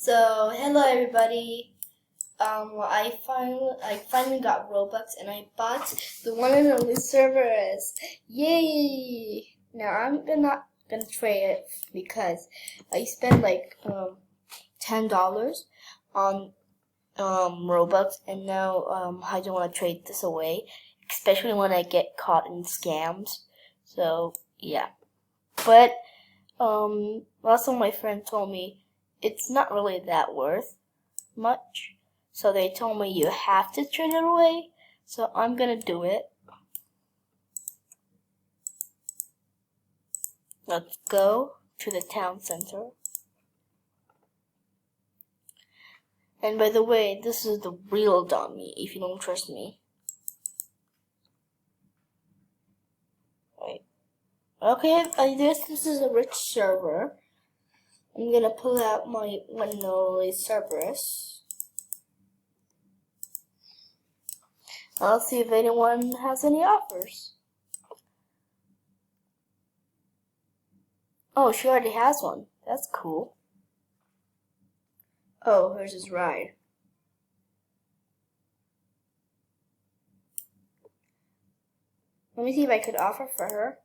So hello everybody. I finally got Robux and I bought the one and only Cerberus. Yay! Now I'm not gonna trade it because I spent like $10 on Robux, and now I don't want to trade this away, especially when I get caught in scams. So yeah, but lots of my friends told me it's not really that worth much. So they told me you have to trade it away. So I'm gonna do it. Let's go to the town center. And by the way, this is the real dummy if you don't trust me. Right. Okay, I guess this is a rich server. I'm gonna pull out my one and only Cerberus. I'll see if anyone has any offers. Oh, she already has one. That's cool. Oh, here's his ride. Let me see if I could offer for her.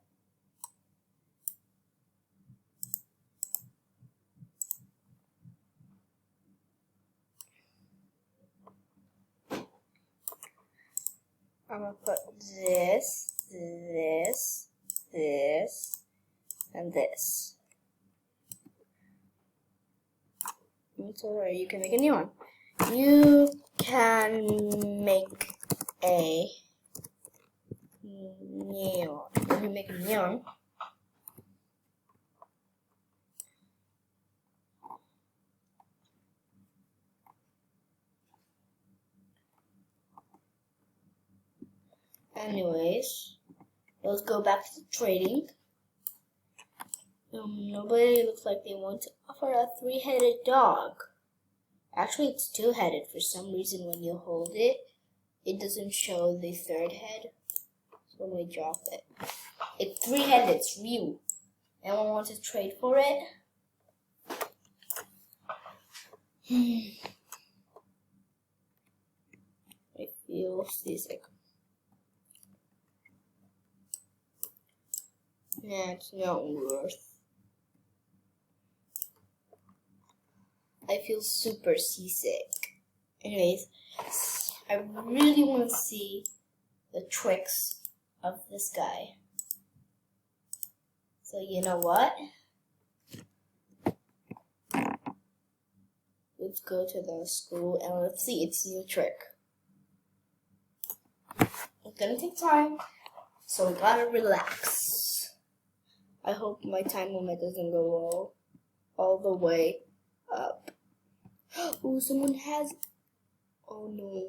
I'm gonna put this, and this. So you can make a new one. You can make a new one. Let me make a new one. Anyways, let's go back to trading. Nobody looks like they want to offer a three-headed dog. Actually, it's two-headed. For some reason, when you hold it, it doesn't show the third head. So let me drop it. It's three-headed. It's real. Anyone want to trade for it? I feel seasick. Yeah, it's not worth. I feel super seasick. Anyways, I really want to see the tricks of this guy. So you know what? Let's go to the school and let's see its new trick. It's gonna take time, so we gotta relax. I hope my time limit doesn't go all the way up. Oh, someone has. Oh no,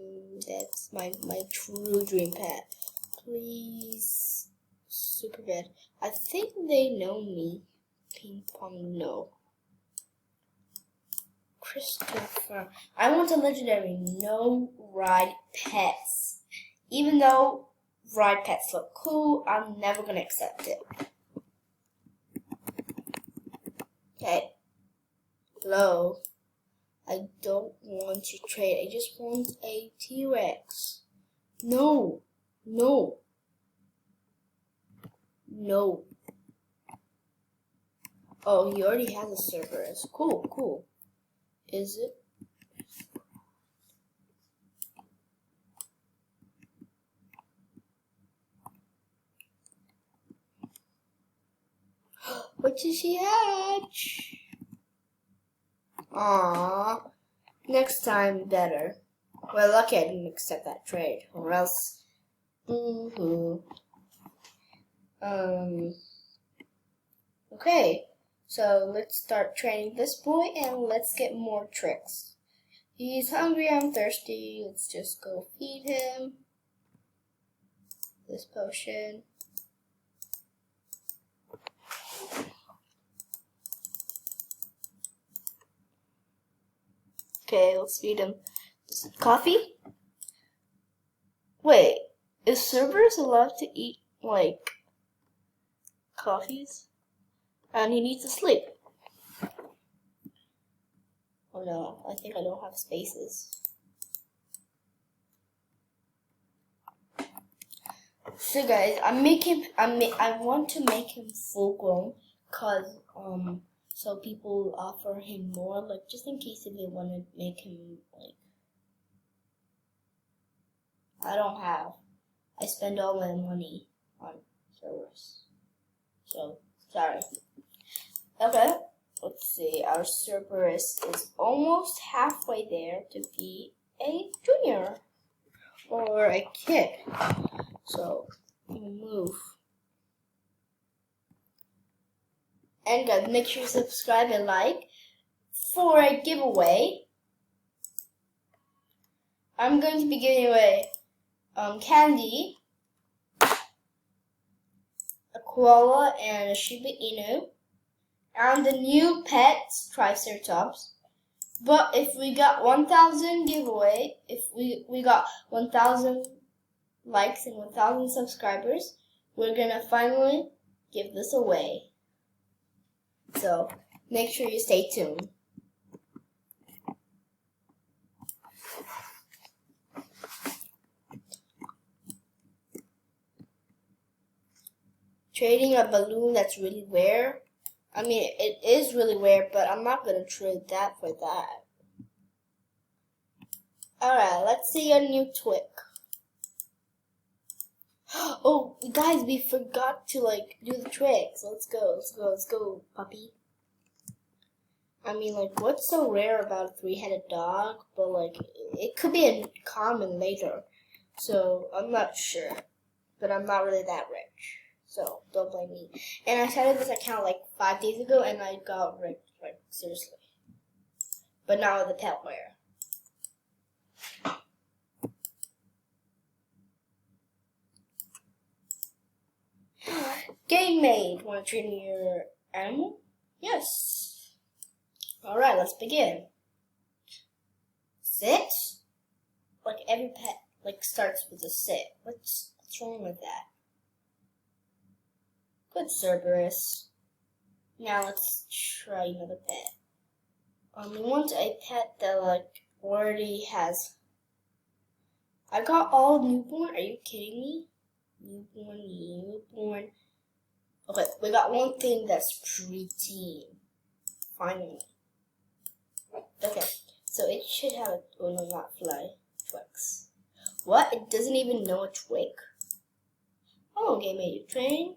that's my true dream pet. Please, super bad. I think they know me. Ping pong, no. Christopher, I want a legendary no ride pets. Even though ride pets look cool, I'm never gonna accept it. Okay. Hello. I don't want to trade. I just want a T-Rex. No. No. No. Oh, he already has a Cerberus. Cool, cool. Is it? What did she hatch? Aww. Next time better. Well, lucky I didn't accept that trade, or else. Okay, so let's start training this boy and let's get more tricks. He's hungry, I'm thirsty. Let's just go feed him this potion. Okay, let's feed him coffee. Wait, is Cerberus allowed to eat, like, coffees? And he needs to sleep. Oh no, I think I don't have spaces. So guys, I want to make him full grown, cause so people offer him more, like just in case if they want to make him like. I don't have. I spend all my money on servers. So sorry. Okay, let's see. Our Cerberus is almost halfway there to be a junior or a kid. So move. And guys, make sure you subscribe and like. For a giveaway, I'm going to be giving away candy, a koala, and a Shiba Inu, and the new pets, Triceratops. But if we got 1,000 giveaway, if we got 1,000 likes and 1,000 subscribers, we're gonna finally give this away. So make sure you stay tuned. Trading a balloon that's really rare. I mean, it is really rare, but I'm not gonna trade that for that. Alright, let's see a new Twig. Oh, guys, we forgot to do the tricks. Let's go, puppy. I mean, what's so rare about a 3-headed dog? But it could be a common later. So I'm not sure, but I'm not really that rich. So don't blame me. And I started this account 5 days ago, and I got rich, seriously. But now with the pet wear. Game made. Want to train your animal? Yes. Alright, let's begin. Sit? Every pet starts with a sit. What's wrong with that? Good, Cerberus. Now let's try another pet. We want a pet that already has. I got all newborn. Are you kidding me? Newborn. Okay, we got one thing that's preteen. Finally. Okay, so it should have a. Oh no, not fly. Twix. What? It doesn't even know a twig? Oh, okay, made you train.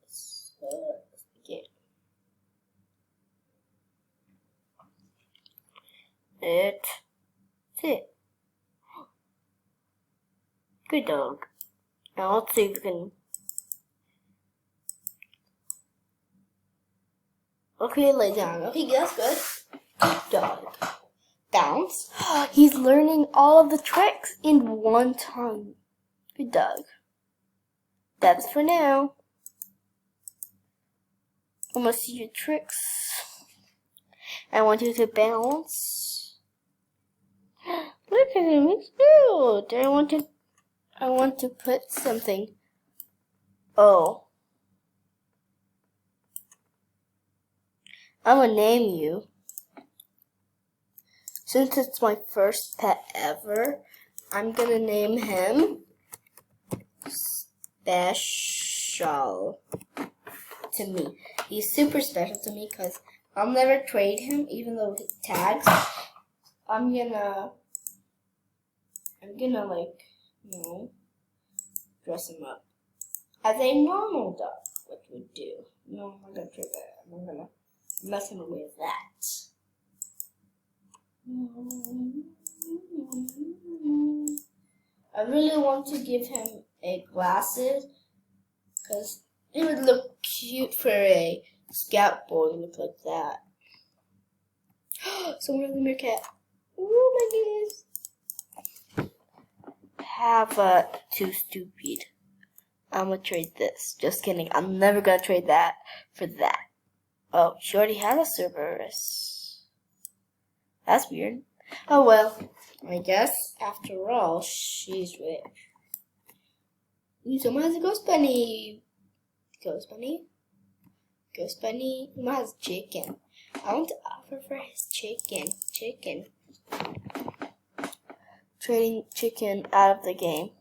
Let's begin. Sit. Good dog. Now let's see if we can. Okay, lay down. Okay, that's good. Good dog. Bounce. He's learning all of the tricks in one time. Good dog. That's for now. I want to see your tricks. I want you to bounce. Look at him, he's cute. I want to put something. Oh. I'm gonna name you. Since it's my first pet ever, I'm gonna name him Special to me. He's super special to me because I'll never trade him, even though he tags. I'm gonna dress him up as a normal dog, which would do. No, I'm not gonna trade that. I'm gonna mess him with that. I really want to give him glasses because it would look cute for a scout boy to look like that. Someone has a meerkat. Oh my goodness. Too stupid. I'm gonna trade this. Just kidding. I'm never gonna trade that for that. Oh, she already had a Cerberus. That's weird. Oh well. I guess after all, she's rich. Ooh, someone has a ghost bunny. Ghost bunny? Ghost bunny? Someone has chicken. I want to offer for his chicken. Trading chicken out of the game.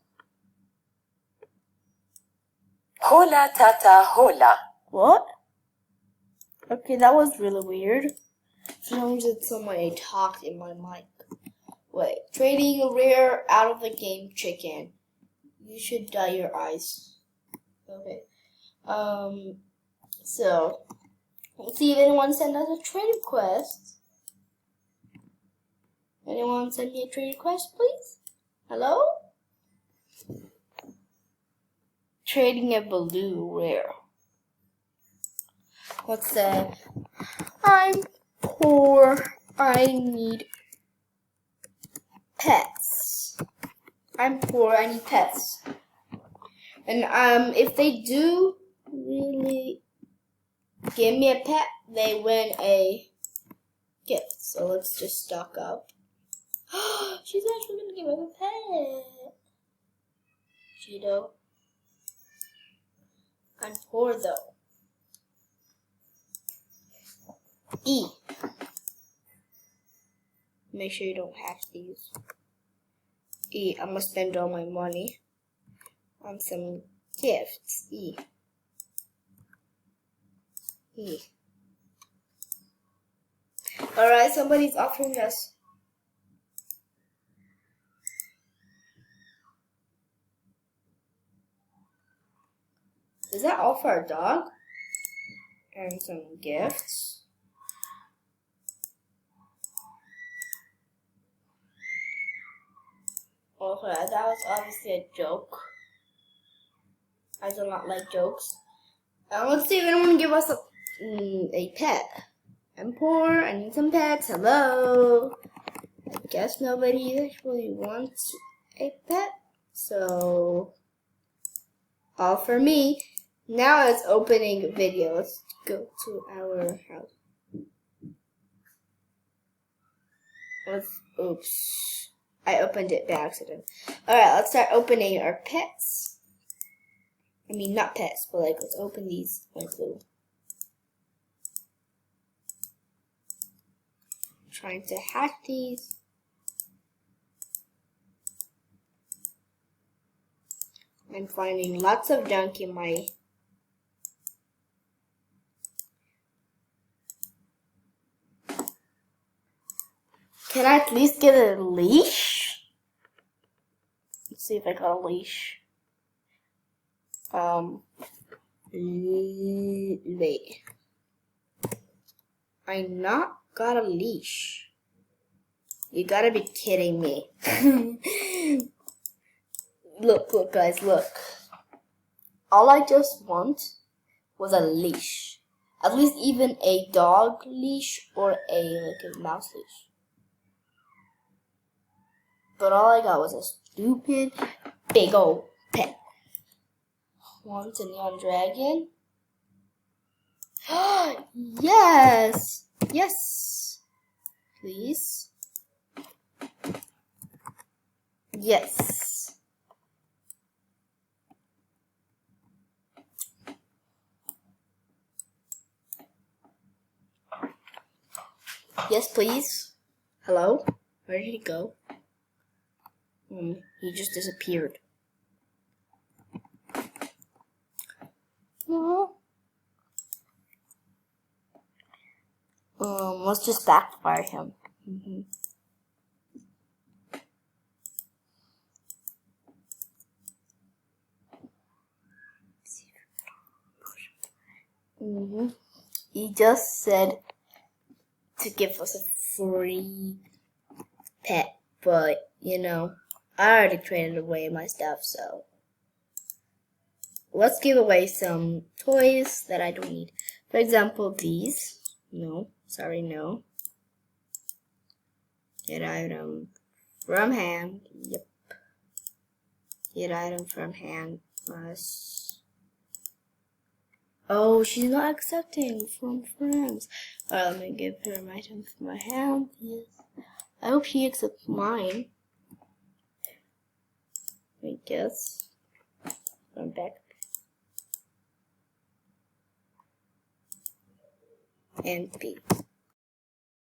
Hola tata hola. What? Okay, that was really weird. For some reason, somebody talked in my mic. Wait, trading a rare out of the game chicken. You should dye your eyes. Okay. So let's see if anyone sent us a trade request. Anyone send me a trade request, please? Hello? Trading a blue rare. What's that? I'm poor. I need pets. I'm poor. I need pets. And if they do really give me a pet, they win a gift. So let's just stock up. She's actually gonna give us a pet. Cheeto. I'm poor though. E. Make sure you don't hack these. E. I'm gonna spend all my money on some gifts. E. E. Alright, somebody's offering us. Is that all for our dog? And some gifts. Okay, that was obviously a joke. I do not like jokes. Let's see if anyone give us a pet. I'm poor, I need some pets. Hello. I guess nobody actually wants a pet. So, all for me. Now it's opening video. Let's go to our house. Oops. I opened it by accident. Alright, let's start opening our pets. I mean, not pets, but like, let's open these like little. Trying to hack these. I'm finding lots of junk in my Can I at least get a leash? Let's see if I got a leash. Wait. I not got a leash. You gotta be kidding me. Look, guys, look. All I just want was a leash. At least even a dog leash or a mouse leash. But all I got was a stupid big old pet. Want a neon dragon? Yes! Yes! Please? Yes! Yes, please? Hello? Where did he go? He just disappeared. Let's just backfire him. He just said to give us a free pet, but you know, I already traded away my stuff, so let's give away some toys that I don't need. For example, these. No, sorry, no. Get item from hand. Yep. Get item from hand. Must. Oh, she's not accepting from friends. Alright, let me give her an item from my hand. Yes. I hope she accepts mine. I guess. I'm back. And B.